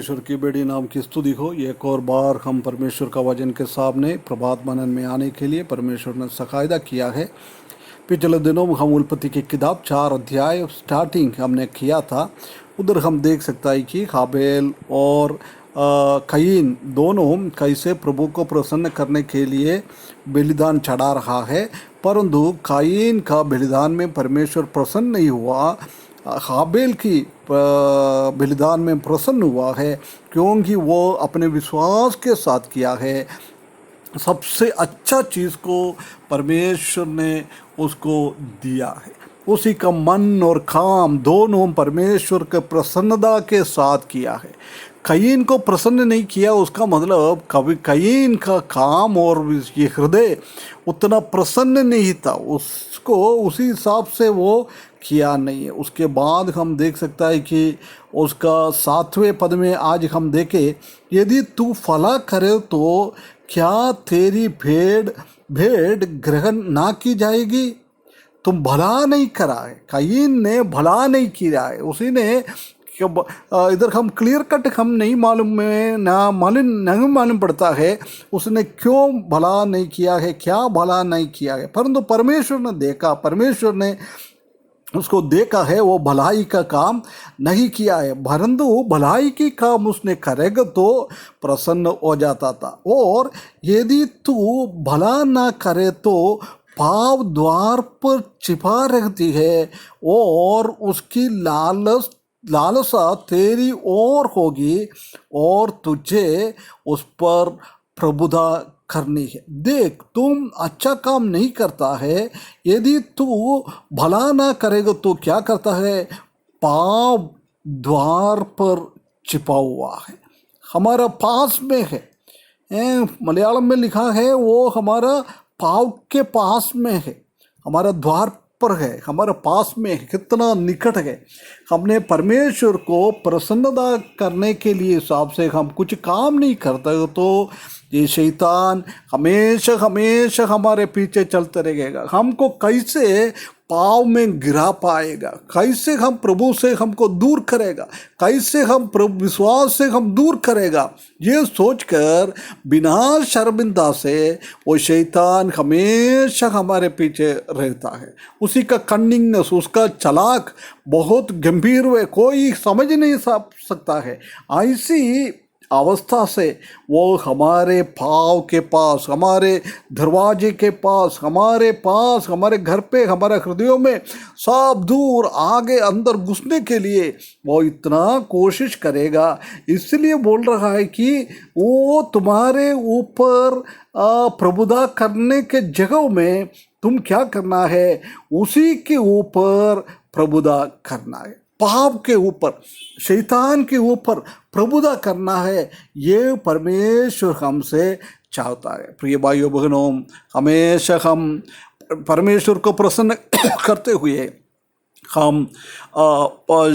परमेश्वर की बेटी नाम की स्तुति हो। एक और बार हम परमेश्वर का वचन के सामने प्रभात मनन में आने के लिए परमेश्वर ने सकायदा किया है। पिछले दिनों में हम उत्पत्ति की किताब 4 अध्याय स्टार्टिंग हमने किया था। उधर हम देख सकता है कि हाबेल और कयीन दोनों कैसे प्रभु को प्रसन्न करने के लिए बलिदान चढ़ा रहा है, परंतु कयीन का बलिदान में परमेश्वर प्रसन्न नहीं हुआ। हाबेल की बलिदान में प्रसन्न हुआ है, क्योंकि वो अपने विश्वास के साथ किया है। सबसे अच्छा चीज़ को परमेश्वर ने उसको दिया है। उसी का मन और काम दोनों परमेश्वर के प्रसन्नता के साथ किया है। कयीन को प्रसन्न नहीं किया, उसका मतलब कभी कयीन का काम और ये हृदय उतना प्रसन्न नहीं था, उसको उसी हिसाब से वो किया नहीं है। उसके बाद हम देख सकता है कि उसका 7वें पद में आज हम देखें, यदि तू फला करे तो क्या तेरी भेड़ ग्रहण ना की जाएगी। तुम भला नहीं करा है, कयीन ने भला नहीं किया है। उसी ने इधर हम क्लियर कट हम नहीं मालूम पड़ता है उसने क्यों भला नहीं किया है, क्या भला नहीं किया है, परंतु परमेश्वर ने देखा, परमेश्वर ने उसको देखा है वो भलाई का काम नहीं किया है, परंतु भलाई की काम उसने करेगा तो प्रसन्न हो जाता था। और यदि तू भला ना करे तो पाप द्वार पर छिपा रहती है और उसकी लालसा तेरी ओर होगी और तुझे उस पर प्रभुता करनी है। देख, तुम अच्छा काम नहीं करता है, यदि तू भला ना करेगा तो क्या करता है, पाप द्वार पर छिपा हुआ है, हमारा पास में है। मलयालम में लिखा है वो हमारा पाव के पास में है, हमारा द्वार पर है, हमारे पास में है, कितना निकट है। हमने परमेश्वर को प्रसन्नता करने के लिए हिसाब से हम कुछ काम नहीं करते तो ये शैतान हमेशा हमेशा हमारे पीछे चलते रहेगा। हमको कैसे पाव में गिरा पाएगा, कैसे हम प्रभु से हमको दूर करेगा, कैसे हम प्रभु विश्वास से हम दूर करेगा, ये सोचकर बिना शर्मिंदा से वो शैतान हमेशा हमारे पीछे रहता है। उसी का कन्निंगनेस, उसका चालाक बहुत गंभीर है, कोई समझ नहीं सकता है। ऐसी अवस्था से वो हमारे पाँव के पास, हमारे दरवाजे के पास, हमारे घर पे, हमारे हृदयों में सब दूर आगे अंदर घुसने के लिए वो इतना कोशिश करेगा। इसलिए बोल रहा है कि वो तुम्हारे ऊपर प्रभुता करने के जगह में तुम क्या करना है, उसी के ऊपर प्रभुता करना है, पाप के ऊपर, शैतान के ऊपर प्रभुता करना है। ये परमेश्वर हमसे चाहता है। प्रिय भाइयों बहनों, हमेशा हम परमेश्वर को प्रसन्न करते हुए हम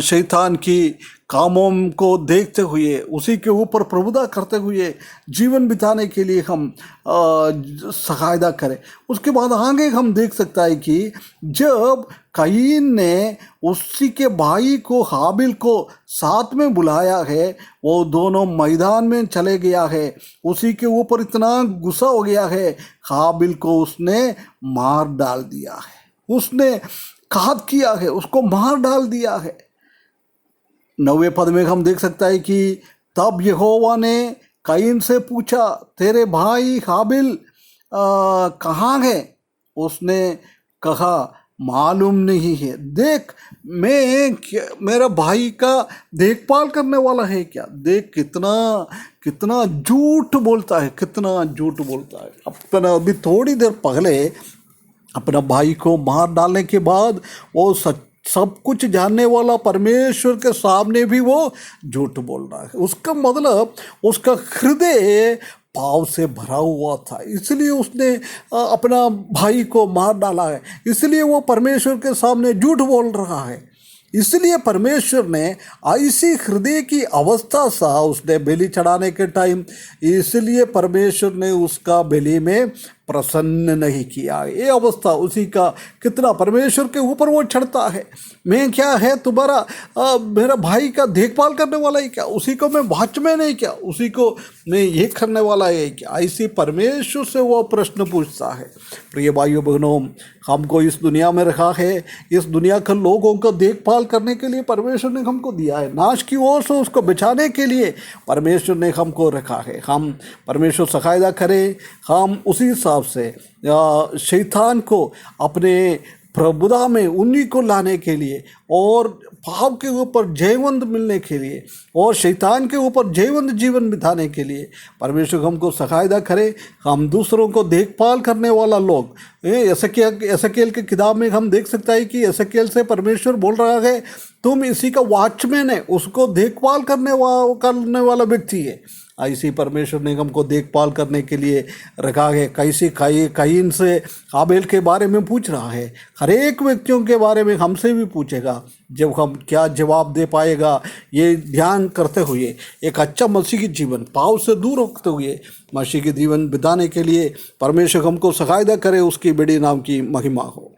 शैतान की कामों को देखते हुए, उसी के ऊपर प्रभुता करते हुए जीवन बिताने के लिए हम सहायता करें। उसके बाद आगे हम देख सकता है कि जब कयीन ने उसी के भाई को हाबिल को साथ में बुलाया है, वो दोनों मैदान में चले गया है, उसी के ऊपर इतना गुस्सा हो गया है, हाबिल को उसने मार डाल दिया है, उसने घात किया है, उसको मार डाल दिया है। 9वें पद में हम देख सकता है कि तब यहोवा ने कयीन से पूछा, तेरे भाई हाबिल कहाँ है? उसने कहा, मालूम नहीं है। देख, मेरा भाई का देखभाल करने वाला है क्या? देख कितना झूठ बोलता है, कितना झूठ बोलता है। अपना अभी थोड़ी देर पहले अपना भाई को मार डालने के बाद वो सब कुछ जानने वाला परमेश्वर के सामने भी वो झूठ बोल रहा है। उसका मतलब उसका हृदय पाप से भरा हुआ था, इसलिए उसने अपना भाई को मार डाला है, इसलिए वो परमेश्वर के सामने झूठ बोल रहा है। इसलिए परमेश्वर ने ऐसी हृदय की अवस्था सा उसने बलि चढ़ाने के टाइम, इसलिए परमेश्वर ने उसका बलि में प्रसन्न नहीं किया। ये अवस्था उसी का कितना परमेश्वर के ऊपर वो चढ़ता है। मैं क्या है तुम्हारा मेरा भाई का देखभाल करने वाला ही क्या, उसी को मैं वॉचमैन है क्या, उसी को मैं ये करने वाला है क्या, ऐसी परमेश्वर से वो प्रश्न पूछता है। प्रिय भाइयों बहनों, हमको इस दुनिया में रखा है, इस दुनिया के लोगों को देखभाल करने के लिए परमेश्वर ने हमको दिया है, नाश की ओर से उसको बचाने के लिए परमेश्वर ने हमको रखा है। हम परमेश्वर सहायता करें, हम उसी हिसाब से शैतान को अपने प्रभुता में उन्हीं को लाने के लिए और पाप के ऊपर जयवंत मिलने के लिए और शैतान के ऊपर जयवंत जीवन बिताने के लिए परमेश्वर हमको सहायता करे। हम दूसरों को देखभाल करने वाला लोग, एसकेल के किताब में हम देख सकते हैं कि एसकेल से परमेश्वर बोल रहा है तुम इसी का वॉचमैन है, उसको देखभाल करने वाला व्यक्ति है। ऐसी परमेश्वर ने हमको देखभाल करने के लिए रखा है। कैसे कईन से हाबेल के बारे में पूछ रहा है, हर एक व्यक्तियों के बारे में हमसे भी पूछेगा। जब हम क्या जवाब दे पाएगा, ये ध्यान करते हुए एक अच्छा मसीह की जीवन पाप से दूर होते हुए मसीह की जीवन बिताने के लिए परमेश्वर हमको सहायता करे। उसकी बड़ी नाम की महिमा हो।